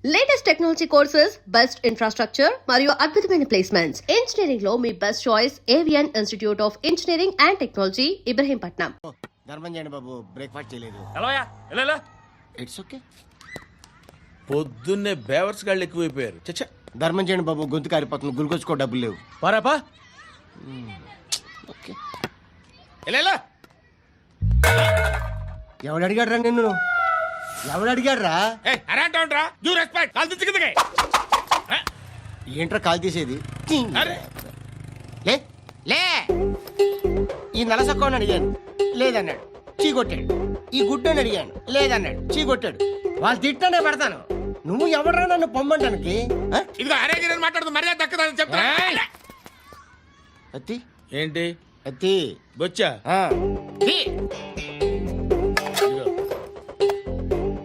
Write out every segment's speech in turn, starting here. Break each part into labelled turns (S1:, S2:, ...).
S1: Latest technology courses, best infrastructure మరియు అద్భుతమైన placements. Engineering లో మీ best choice Avian institute of engineering and technology, Ibrahimpatnam.
S2: ధర్మం చేయండి బాబు, బ్రేక్ఫాస్ట్ చేయలేదు. It's okay.
S3: పొద్దున్నే బేవర్స్ గాళ్ళు ఎక్కువైపోయారు. చచ్చా,
S2: ధర్మం చేయండి బాబు, గొంతు కారిపోతుంది, గురికొచ్చుకో డబ్బులు లేవు.
S3: పారాపా.
S2: ఓకే. ఎవడు అడిగాడు రా నిన్ను? ఎవడు అడిగాడు రా? ఏంట్రా కాల్ తీసేది? లే లే. ఈ నలసక్కని అడిగాను, లేదన్నాడు, చీ కొట్టాడు. ఈ గుడ్డని అడిగాను, లేదన్నాడు, చీ కొట్టాడు. వాళ్ళు తిట్టానే పడతాను. నువ్వు ఎవడరా నన్ను పొమ్మంటానికి? అత్తి
S3: ఏంటి
S2: అత్తి
S3: బొచ్చా?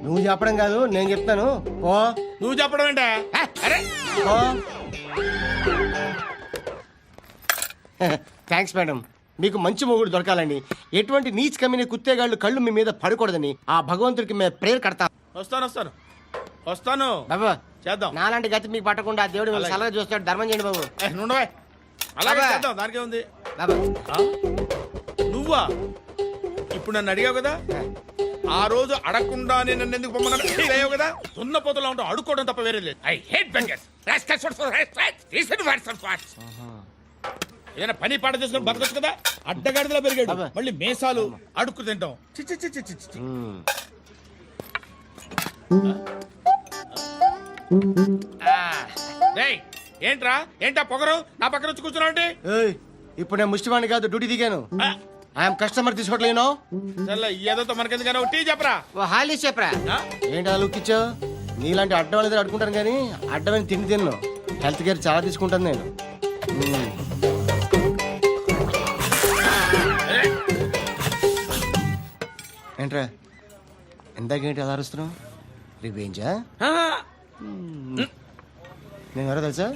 S2: నువ్వు చెప్పడం కాదు, నేను చెప్తాను. ఓ
S3: నువ్వు చెప్పడం ఏంటా?
S2: Thanks madam. మీకు మంచి మొగుడు దొరకాలని, ఎటువంటి నీచ్ కమ్మిన కుత్తేగాళ్ళు కళ్ళు మీ మీద పడకూడదని ఆ భగవంతుడికి మేము ప్రేయర్ కడతాం.
S3: వస్తాను
S2: బాబు,
S3: చేద్దాం.
S2: నాలాంటి గతి మీకు పట్టకుండా దేవుడు మిమ్మల్ని సలహా చూస్తాడు. ధర్మం చేయండి బాబు.
S3: నుండవే, అలాగే
S2: బాబా.
S3: చేద్దాం. దానికే ఉంది.
S2: బాబు
S3: నువ్వా ఇప్పుడు నన్ను అడిగావు కదా, ఆ రోజు అడగకుండా నన్ను ఎందుకు పొమ్మన్నావు కదా. సున్న పోతలో ఉంటావు, అడుక్కోవడం తప్ప వేరే లేదు. I hate bangers. ఏదైనా పని పాట చేసుకుని బతకొచ్చు కదా. అడ్డగాడిదలా పెరిగాడు, మళ్ళీ మేసాలు అడుక్కు తింటాం. చిచ్చి చిచ్చి చిచ్చి. ఏంట్రా ఏంటా పొగరు నా పక్కన వచ్చి కూర్చున్నావు?
S2: ఏయ్, ఇప్పుడు నేను ముష్టివాణి కాదు, డ్యూటీ దిగాను. ఐఎమ్ కస్టమర్, తీసుకోవట్లేను.
S3: ఏదో మనకెందుకైనా టీ చెప్పరా.
S2: ఓ హాలీ చెప్పరా. ఏంటి ఆ లుక్ ఇచ్చావు? నీలాంటి అడ్డం వాళ్ళ దగ్గర అడుకుంటాను కానీ అడ్డమైన తిండి తిన్ను. హెల్త్ కేర్ చాలా తీసుకుంటాను నేను. ఏంట్రా ఇందాకేంటి అలా అరుస్తున్నావు? రివేంజా? నేను ఎవరో తెలుసా?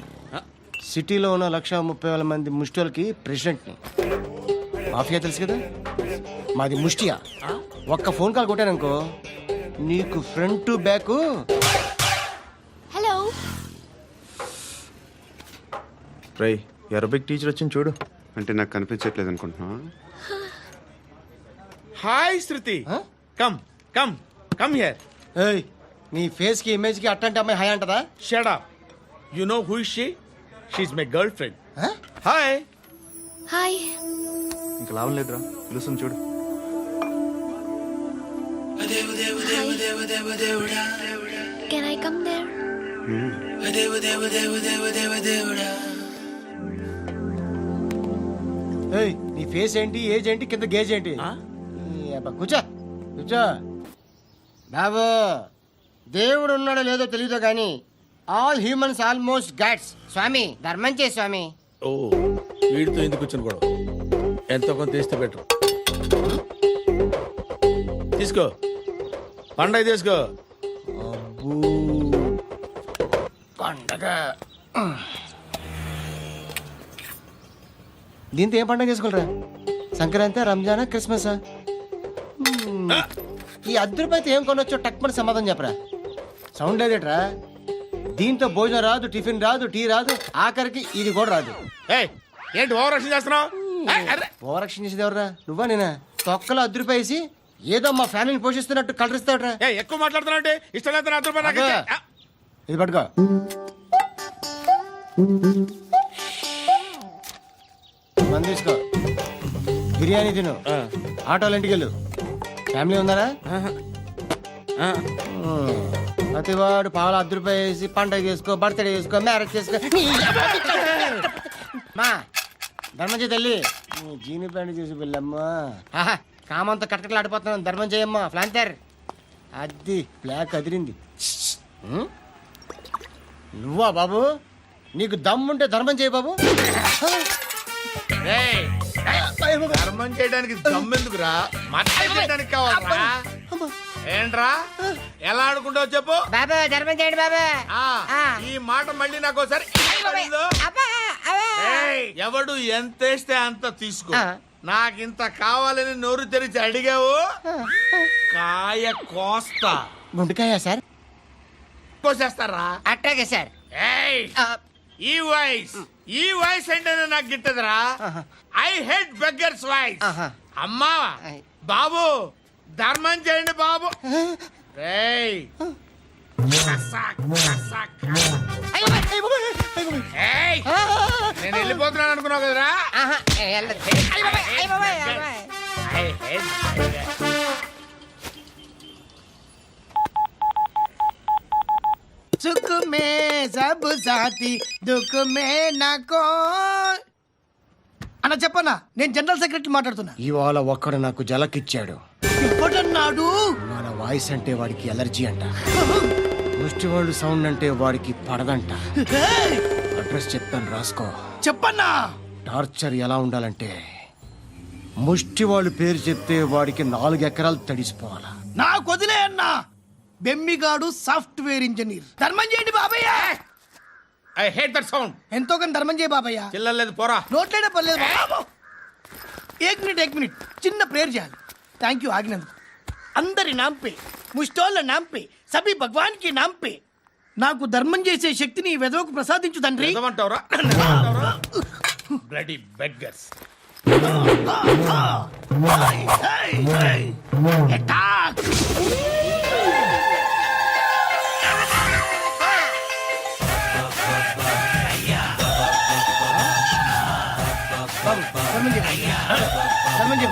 S2: సిటీలో ఉన్న 130,000 మంది ముష్టిలకి ప్రెసిడెంట్ని. మాఫియా తెలుసు కదా, మాది ముష్టియా. ఒక్క ఫోన్ కాల్ కొట్టాననుకో, నీకు front to back.
S4: Hello
S5: Rai, Arabic teacher వచ్చింది చూడు. అంటే నాకు కనిపించట్లేదు అనుకుంటున్నా.
S3: Hi Shruti, come come come here.
S2: ఏయ్, నీ ఫేస్ కి ఇమేజ్ కి అట్టంటే అమ్మాయి హాయ్ అంటదా?
S3: Shut up. You know who is she? She is my girlfriend. Hi.
S4: Hi.
S5: ఇంకా లాభం లేదురా, పిలుస్తుంది చూడు.
S4: Can I come there?
S2: ఏయ్, నీ ఫేస్ ఏంటి, ఏజ్ ఏంటి, కింద గేజ్ ఏంటి? ఈ అబ్బా, కూర్చో కూర్చో. బాబు, దేవుడు ఉన్నాడో లేదో తెలియదు కానీ ఆల్ హ్యూమన్స్ ఆల్మోస్ట్ గాడ్స్. స్వామి ధర్మం చే స్వామి.
S3: ఓ, వీడితో ఎందుకు వచ్చిన గొడవ? ఎంతో కొంత తీస్తే బెటర్. తీసుకో, పండగ తీసుకో.
S2: అబ్బూ, పండగ. దీంతో ఏం పండగ చేసుకోరా? సంక్రాంతి, రంజానా, క్రిస్మసా? ఈ రూపాయలతో ఏం కొనొచ్చో టక్మని సమాధానం చెప్పరా. సౌండ్ లేదేట్రా? దీంతో భోజనం రాదు, టిఫిన్ రాదు, టీ రాదు, ఆఖరికి ఇది కూడా రాదు.
S3: ఏంటి ఓవర్ యాక్షన్ చేస్తున్నావు?
S2: ఓవర్ యాక్షన్ చేసేది ఎవరా? నువ్వా నేనా? తొక్కలో రూపాయి వేసి ఏదో మా ఫ్యామిలీని పోషిస్తున్నట్టు కలరిస్తాడ్రా.
S3: ఎక్కువ మాట్లాడుతున్నావు అంటే ఇష్టం లేదు. రూపాయలు
S2: ఇది పట్టుకో. మంది తీసుకో, బిర్యానీ తిను, ఆటోలు ఇంటికి వెళ్ళు. ఫ్యామిలీ ఉన్నారా? ప్రతివాడు పావులు రూపాయలు వేసి పండగ చేసుకో, బర్త్డే చేసుకో, మ్యారేజ్ చేసుకో. మా ధర్మం చేయి తల్లి, జీని ప్యాంట్ చేసి వెళ్ళమ్మా. కామంతో కట్టకలాడిపోతున్నాను. ధర్మం చేయమ్మా. ఫ్లాంతర్ అది బ్లాక్ అదిరింది. నువ్వా బాబు? నీకు దమ్ముంటే ధర్మం చేయి బాబు.
S3: ధర్మం చేయడానికి దమ్మెందుకురా? మాట్లాడడానికి కావాలరా? ఏంట్రా ఎలా ఆడుకుంటావు చెప్పు.
S2: బాబా ధర్మం చేయండి బాబా.
S3: ఈ మాట మళ్ళీ నాకు ఒకసారి ఎవడు ఎంత వేస్తే అంత తీసుకో. నాకింత కావాలని నోరు తెరిచి అడిగావు, కాయ కోస్తా.
S2: గుండెకాయ సార్?
S3: కోసేస్తారా?
S2: అట్టాగే సార్.
S3: ఏయ్ ఈ వాయిస్ ఏంటనే నాకు గిట్టదురా. I hate beggars voice. అమ్మా బాబు ధర్మం చేయండి బాబు. ఏయ్ కసాక్, కసాక్, కసాక్. ఏయ్, నేను వెళ్ళిపోతున్నాను అనుకున్నావు కదరా. I hate beggars.
S2: సుఖ మే సబ్ సాతి దుఃఖ మే నాకో. అన్న చెప్పన్నా, నేను జనరల్ సెక్రటరీ మాట్లాడుతున్నా. ఇవాళ ఒక్కడు నాకు జలకిచ్చాడు. ఇప్పుడన్నాడు మన వాయిస్ అంటే వాడికి ఎలర్జీ అంట, ముష్టి వాళ్ళు సౌండ్ అంటే వాడికి పడదంట. అడ్రస్ చెప్తాను రాసుకో. చెప్పన్నా. టార్చర్ ఎలా ఉండాలంటే ముష్టి వాళ్ళు పేరు చెప్తే వాడికి 4 ఎకరాలు తడిసిపోవాలా. నాకు వదిలే అన్నా. బెమ్మిగాడు సాఫ్ట్వేర్ ఇంజనీర్. ధర్మం చేయండి బాబయ్య.
S3: I hate that sound.
S2: ఎంతో కానీ ధర్మం చేయ బాబయ్య.
S3: చిల్లలేదు పోరా.
S2: నోట్లేనే పర్లేదు బాబు. ఏక్ మినిట్ చిన్న ప్రేయర్ చేయాలి. థ్యాంక్ యూ ఆగినందుకు. అందరి నాంపే ముష్టోళ్ళ నాంపే సభి భగవాన్ కి నాంపే నాకు ధర్మం చేసే శక్తిని ఈ వెదవకు ప్రసాదించు తండ్రి.
S3: ఏమంటావురా? Bloody beggars.
S2: Attack! బాబు ధర్మం చేయ ధర్మం చేయ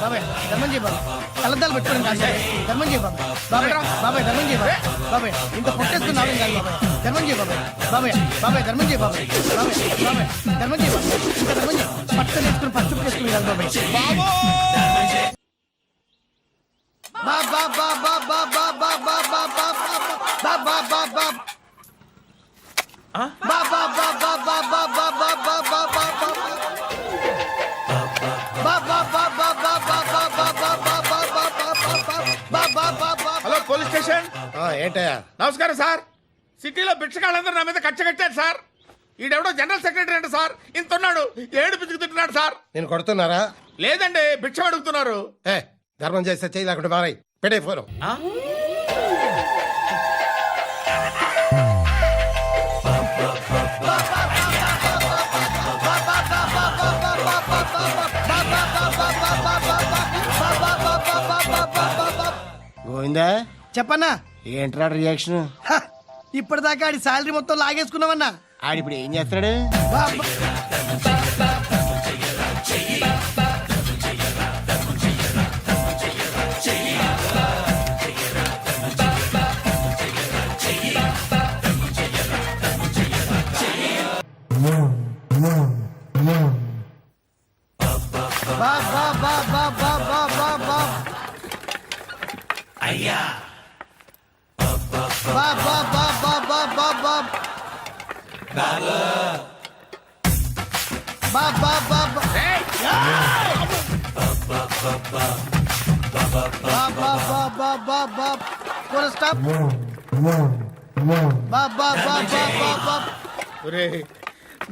S2: బాబాయ్ ధర్మం చేయ బాబు. కళ్ళద్దాలు పెట్టుకోండి కాదు ధర్మం చేయ బాబాయ్. బాబాయ్ ధర్మం చేయ బాబాయ్. ఇంత పొట్టేస్తున్నావు కాదు బాబాయ్. ధర్మం చేయ బాబాయ్. బాబాయ్ ధర్మం చేయ బాబాయ్. ధర్మం చేయ బాబాయ్. ఇంకా ధర్మం చేయ. పట్టు నేర్చుకుని పట్టు వేసుకుని కాదు బాబాయ్. బాబా బాబా బాబా బాబా బాబా బాబా బాబా
S3: హలో పోలీస్ స్టేషన్.
S2: ఏంటయ్యా?
S3: నమస్కారం సార్. సిటీలో భిక్షగాళ్ళందరూ నా మీద కచ్చ కట్టారు సార్. ఈడెవడో జనరల్ సెక్రటరీ అంటే సార్ ఇంత ఉన్నాడు, ఏడు పిచ్చుకు తింటున్నాడు సార్.
S6: నేను కొడుతున్నారా?
S3: లేదండి భిక్ష అడుగుతున్నారు.
S6: ఏ ధర్మం చేస్తే చేయి లేకుండా మారాయి. పెట్టే ఫోను.
S2: గోవిందా చెప్పన్నా. ఏంట్రా రియాక్షన్? ఇప్పటిదాకా ఆడి శాలరీ మొత్తం లాగేసుకున్నావన్నా. ఆడిప్పుడు ఏం చేస్తాడు?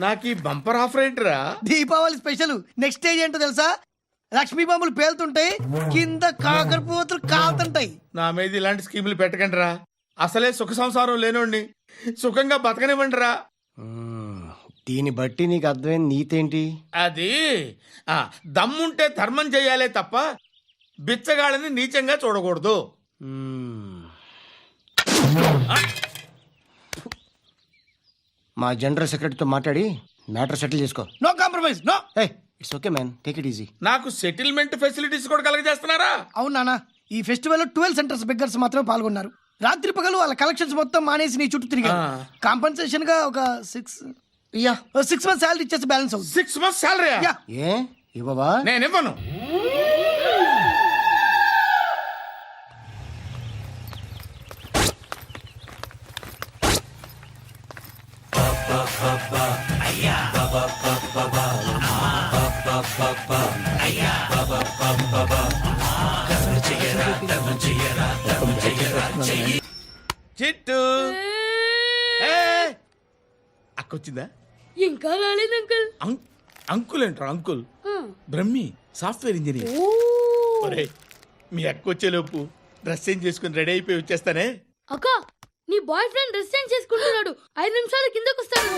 S3: నాకు ఈ బంపర్ ఆఫర్ ఏంటిరా?
S2: దీపావళి స్పెషల్. నెక్స్ట్ స్టేజ్ ఏంటో తెలుసా? లక్ష్మీ బాంబులు పేలుతుంటాయి, కింద కాకరపోతులు కాలుతుంటాయి.
S3: నా మీద ఇలాంటి స్కీములు పెట్టకండి రా. అసలే సుఖ సంసారం లేనోడిని సుఖంగా బతకనివ్వండి రా.
S2: దీన్ని బట్టి నీకు అర్థమైన నీతేంటి?
S3: అది దమ్ముంటే ధర్మం చెయ్యాలే తప్ప బిచ్చగాళ్ళని నీచంగా చూడకూడదు.
S2: మా జనరల్ సెక్రటరీతో మాట్లాడి మ్యాటర్ సెటిల్ చేసుకో. No compromise. No. It's okay man, take it easy.
S3: నాకు సెటిల్మెంట్ ఫెసిలిటీస్ కూడా కలగజేస్తున్నారా?
S2: అవును నాన్న. ఈ ఫెస్టివల్ 12 సెంటర్స్ బెగ్గర్స్ మాత్రమే పాల్గొన్నారు. రాత్రి పగలు వాళ్ళ కలెక్షన్స్ మొత్తం మానేసి నీ చుట్టూ తిరిగారు. కాంపన్సేషన్ గా ఒక 6 months శాలరీ ఇచ్చేసి బ్యాలెన్స్ అవుతుంది.
S3: 6 months శాలరీ?
S2: ఏ ఇవ్వవా?
S3: నేను ఇవ్వను. చిట్టు అక్కొచ్చిందా?
S7: ఇంకా రాలేదు అంకుల్.
S3: అంకుల్ ఏంట్రా? Uncle Brahmi software engineer. ఒరేయ్, మీ అక్కొచ్చేలోపు డ్రెస్ చేంజ్ చేసుకుని రెడీ అయిపోయి వచ్చేస్తానే.
S7: అక్క నీ బాయ్ ఫ్రెండ్ డ్రెస్ చేంజ్ చేసుకుంటున్నాడు 5 నిమిషాలు కిందకు వస్తాడు.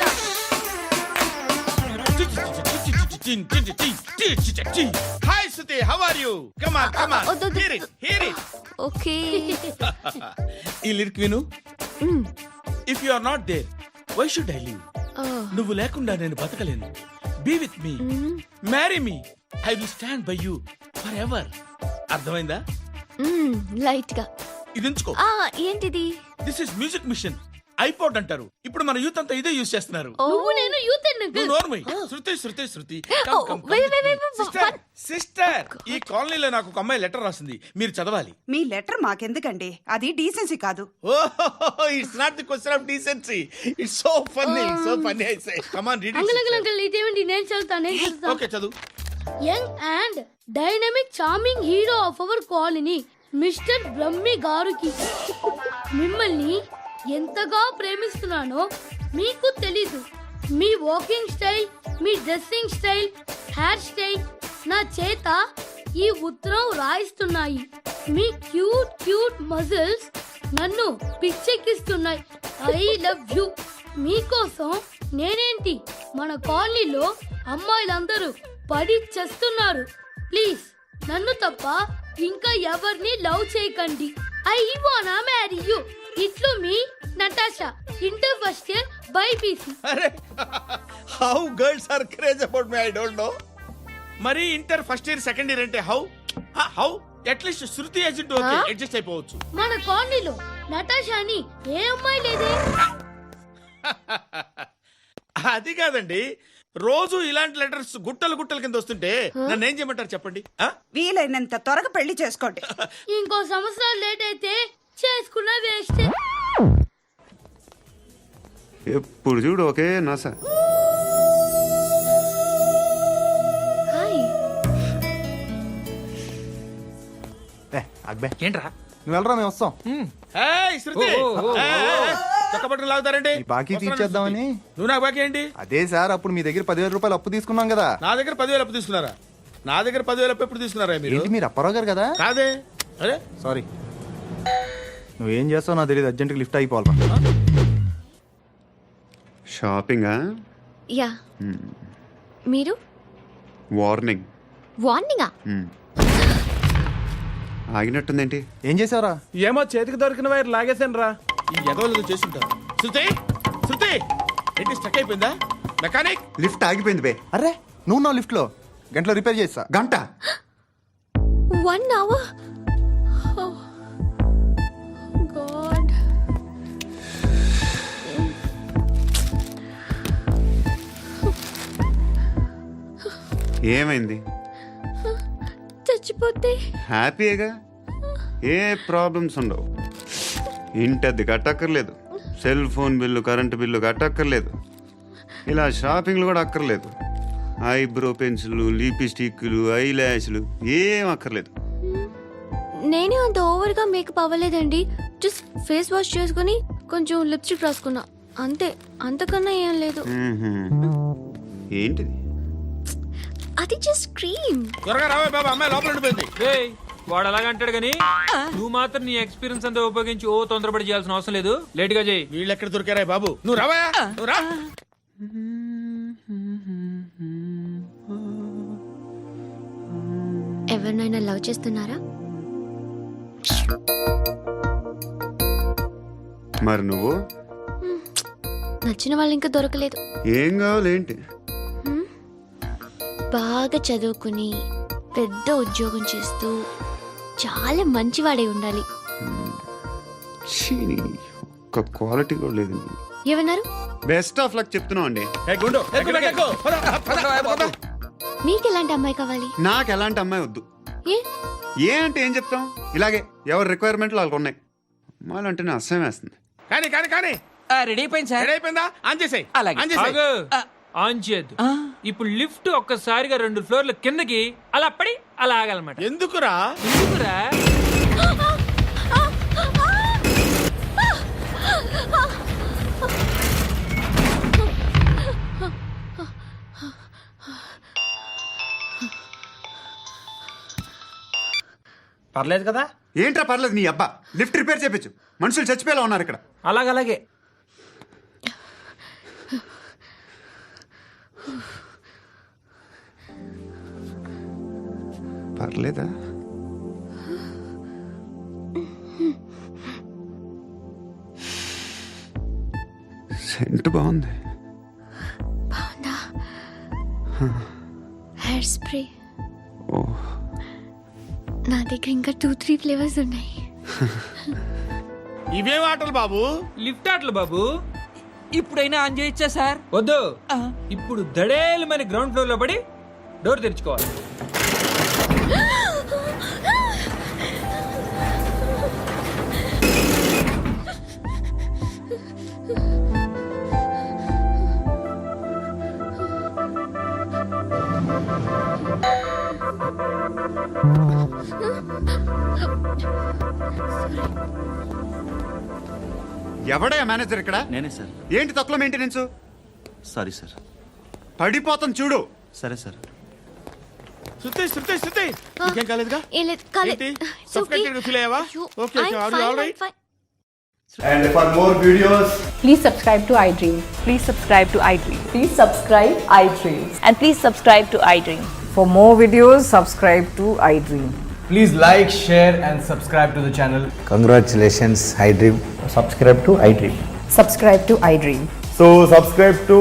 S3: Hi Shruti, how are you? Come on come on, hear it hear it.
S4: Okay.
S3: ఈ లిరిక్ విను. If you are not there why should I live? నువ్వు లేకుండా నేను బతకలేను. Be with me, marry me, I will stand by you forever. అర్థమైందా?
S4: Light గా.
S3: ఇది ఉంచుకో.
S4: ఏంటిది?
S3: This is music machine, iPod అంటారు. ఇప్పుడు మన యూత్ అంతా ఇదే యూజ్ చేస్తున్నారు.
S7: నువ్వు నేను యూత్ అండ్
S3: నువ్వు నోర్మై. శృతి శృతి శృతి.
S4: wait.
S3: సిస్టర్, ఈ కాలనీలో నాకు ఒక అమ్మాయి లెటర్ రాసింది, మీరు చదవాలి.
S8: మీ లెటర్ మాకెందుకండి, అది డీసెన్సీ కాదు.
S3: Oh, it's not the question of decency, it's so funny I say. Come on read
S7: uncle ఇదేమిటి? నేను చదువుతాను.
S3: ఓకే చదువు.
S7: Young and dynamic charming hero of our colony mister Brahmi గారికి మిమ్మల్ని ఎంతగా ప్రేమిస్తున్నానో మీకు తెలీదు. మీ వాకింగ్ స్టైల్, మీ డ్రెస్సింగ్ స్టైల్, హెయిర్ స్టైల్ నా చేత ఈ ఉత్తరం రాయిస్తున్నాయి. మీ క్యూట్ మజిల్స్ నన్ను పిచ్చెక్కిస్తున్నాయి. I love you. మీకోసం నేనేంటి మన కాలనీలో అమ్మాయిలందరూ పడి చేస్తున్నారు. ప్లీజ్ నన్ను తప్ప ఇంకా ఎవరిని లవ్ చేయకండి. ఐ వానా మ్యారీ యూ. ఇట్లు మీ Natasha, inter first year BiPC.
S3: అరే, how girls are craze about me I don't know. మరి inter first year second year అంటే how at least Shruti agent okay adjust అయిపోవచ్చు.
S7: మన కాలనీలో నటాషా అని ఏ అమ్మాయి లేదే.
S3: అది కాదండి, రోజు ఇలాంటి లెటర్స్ గుట్టలు కింద వస్తుంటే నన్ను ఏం చేయమంటారు చెప్పండి?
S8: వీలైనంత త్వరగా పెళ్లి చేసుకోండి.
S7: ఇంకో సంవత్సరాలు లేట్ అయితే చేసుకున్న వేస్ట్.
S5: ఎప్పుడు చూడు ఒకే నాస.
S4: హాయ్.
S9: ఏంట్రా?
S10: నువ్వు వెళ్ళరా, మేము వస్తాం.
S3: ఏయ్ శృతి, చక్కబట్టలు లాగుతారండి.
S10: ఈ బాకీ తీర్చేద్దామని.
S3: నువ్వు నాకు బాకీ ఏంటి?
S10: అదే సార్, అప్పుడు మీ దగ్గర 10,000 రూపాయలు అప్పు తీసుకున్నాం కదా.
S3: నా దగ్గర 10,000 అప్పు తీసుకున్నారా? నా దగ్గర 10,000 అప్పు ఎప్పుడు తీసుకున్నారా మీరు?
S10: ఏంటి, మీరు అప్పారావు గారు కదా?
S3: కాదే. అరే
S10: సారీ. నువ్వేం చేస్తావు నాకు తెలియదు, అర్జెంట్గా లిఫ్ట్ అయిపోవాలి.
S5: షాపింగా?
S4: యా. మీరు?
S5: వార్నింగ్.
S4: వార్నింగా?
S5: ఆగినట్టుందేంటి?
S10: ఏం చేసావురా?
S9: ఏమో చేతికి దొరికిన వైర్ లాగేసాను రా.
S3: ఈ ఎదవలు చేస్తుంటారు. శృతి ఏంటి స్టక్ అయిపోయిందా? మెకానిక్.
S5: లిఫ్ట్ ఆగిపోయింది బే.
S10: అరే, నువ్వు నా లిఫ్ట్లో గంటలో రిపేర్ చేస్తా.
S5: గంట?
S4: 1 hour? Oh, God.
S5: ఏమైంది?
S4: చచ్చిపోతే?
S5: హ్యాపీగా, ఏ ప్రాబ్లమ్స్ ఉండవు. ఇంటద్ది కట్టక్కర్లేదు, cell phone bill, current bill కట్టక్కర్లేదు, ఇలా షాపింగ్లు కూడా అక్కర్లేదు. ఐబ్రో పెన్సిల్, లిప్స్టిక్లు, ఐ ల్యాష్లు ఏం అక్కర్లేదు.
S4: నేనే అంత ఓవర్గా మేకప్ అవ్వలేదండి. జస్ట్ ఫేస్ వాష్ చేసుకుని కొంచెం లిప్స్టిక్ రాసుకున్నా అంతే. అంతకన్నా ఏం లేదు.
S5: ఏంటిది?
S4: అది జస్ట్ క్రీమ్.
S3: త్వరగా రావే బాబా, అమ్మాయి లోపల ఉండిపోయింది.
S9: వాడు అలాగంటాడు గానీ నువ్వు మాత్రం నీ ఎక్స్పీరియన్స్ అంతా ఉపయోగించి తొందరపడి చేయాల్సిన అవసరం లేదు. లేట్ గా చేయి.
S3: వీళ్ళు ఎక్కడ దొరికారా బాబు? నువ్వు రావా, నువ్వు రా.
S4: ఎవరినైనా లవ్ చేస్తున్నారా?
S5: మరి నువ్వు?
S4: నచ్చిన వాళ్ళు ఇంకా దొరకలేదు.
S5: ఏం కావాలేంటి?
S4: బాగా చదువుకుని పెద్ద ఉద్యోగం చేస్తూ చాలా మంచివాడే ఉండాలి.
S5: ఒక్క క్వాలిటీ కూడా లేదు.
S4: ఏమన్నారు?
S5: బెస్ట్ ఆఫ్ లక్ చెప్తున్నావు అండి.
S4: మీకు ఎలాంటి అమ్మాయి కావాలి?
S5: నాకు ఎలాంటి అమ్మాయి వద్దు. ఏ అంటే ఏం చెప్తాం, ఇలాగే ఎవరి రిక్వైర్మెంట్లు వాళ్ళకు ఉన్నాయి. అమ్మాయిలు అంటేనే అసహ్యం వేస్తుంది.
S3: కానీ
S9: రెడీ అయిపోయింది సార్.
S3: రెడీ అయిపోయిందా? ఆన్ చేసేయ్.
S9: ఆన్ చేయద్దు. ఇప్పుడు లిఫ్ట్ ఒక్కసారిగా 2 ఫ్లోర్ల కిందకి అలా పడి అలా ఆగాలన్నమాట.
S3: ఎందుకురా?
S9: పర్లేదు కదా?
S5: ఏంట్రా పర్లేదు నీ అబ్బా. లిఫ్ట్ రిపేర్ చేపించు. మనుషులు చచ్చిపోయేలా ఉన్నారు ఇక్కడ.
S9: అలాగే
S5: పర్లేదా? సెంట్ బాగుంది.
S4: బాగుందా? Hair spray.
S5: ఓ
S4: నా దగ్గర ఇంకా 2-3 ఫ్లేవర్స్ ఉన్నాయి.
S3: ఇవేం ఆటలు బాబు?
S9: లిఫ్ట్ ఆటలు బాబు. ఇప్పుడైనా ఆన్ చేయొచ్చా సార్? వద్దు. ఇప్పుడు దడేలమైన గ్రౌండ్ ఫ్లోర్ లో పడి డోర్ తెరుచుకోవాలి.
S5: ఎవడయ్యా మేనేజర్ ఇక్కడ?
S10: నేనే సార్.
S5: ఏంటి తక్కువ మెయింటెనెన్స్?
S10: Sorry sir.
S5: పడిపోతాం చూడు.
S10: సరే సార్.
S3: శృతి ఇంకేం కాలేదుగా?
S4: ఏం లేదు, కాలేదు.
S3: ఏంటి?
S4: It's
S3: Suffocated గా feel అయ్యావా?
S4: అయ్యో,
S3: Okay,
S4: I'm
S3: are you
S4: fine,
S3: all right?
S4: I'm fine.
S10: And for more videos,
S11: Please subscribe to iDream.
S8: Please subscribe to iDream.
S11: Please subscribe iDream.
S8: And please subscribe to iDream.
S11: For more videos, subscribe to iDream.
S10: please like, share, and subscribe to the channel. Congratulations, iDream. Subscribe to iDream.
S11: Subscribe to iDream.
S10: So subscribe to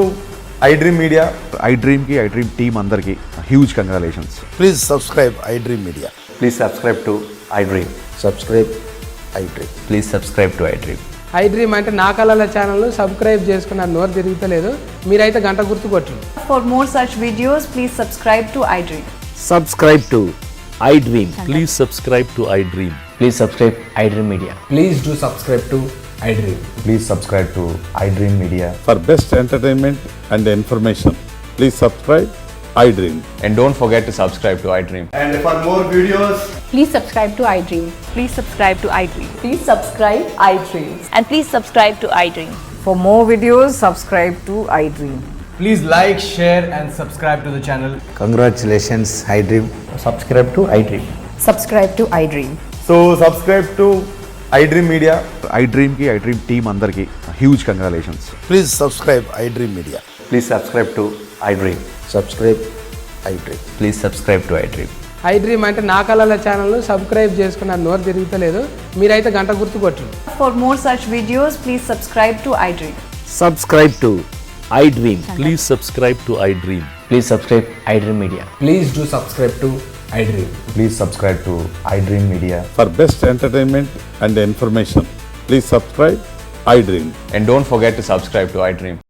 S10: iDream Media. iDream ki iDream team andarki huge congratulations.
S6: Please subscribe iDream media.
S10: Please subscribe to iDream.
S6: Subscribe iDream.
S10: Please subscribe to iDream.
S11: iDream అంటే నా కళల channel subscribe చేసుకున్న నోరు తిరుగుతలేదు. మీరైతే గంట గుర్తు కొట్టండి.
S8: For more such videos, please subscribe to iDream.
S10: Subscribe to iDream. Please subscribe to iDream. Please subscribe iDream Media.
S11: Please do subscribe to iDream.
S10: Please subscribe to iDream Media.
S6: For best entertainment and information, please subscribe iDream.
S10: And don't forget to subscribe to iDream. And for more videos,
S11: Please subscribe to iDream.
S8: Please subscribe to iDream.
S11: Please subscribe iDream.
S8: And please subscribe to iDream.
S11: For more videos, subscribe to iDream.
S10: please like, share, and subscribe to the channel. Congratulations, iDream. Subscribe to iDream.
S11: Subscribe to iDream.
S10: So subscribe to iDream Media. iDream ki iDream team andarki huge congratulations.
S6: Please subscribe iDream media.
S10: Please subscribe to iDream.
S6: Subscribe iDream.
S10: Please subscribe to iDream.
S11: iDream అంటే నా కళల channel subscribe చేసుకున్న నోరు తిరుగుతలేదు. మీరైతే గంట గుర్తు కొట్టండి.
S8: For more such videos, please subscribe to iDream.
S10: Subscribe to iDream. Please subscribe to iDream. Please subscribe iDream Media.
S11: Please do subscribe to iDream.
S10: Please subscribe to iDream Media.
S6: For best entertainment and information, please subscribe iDream.
S10: And don't forget to subscribe to iDream.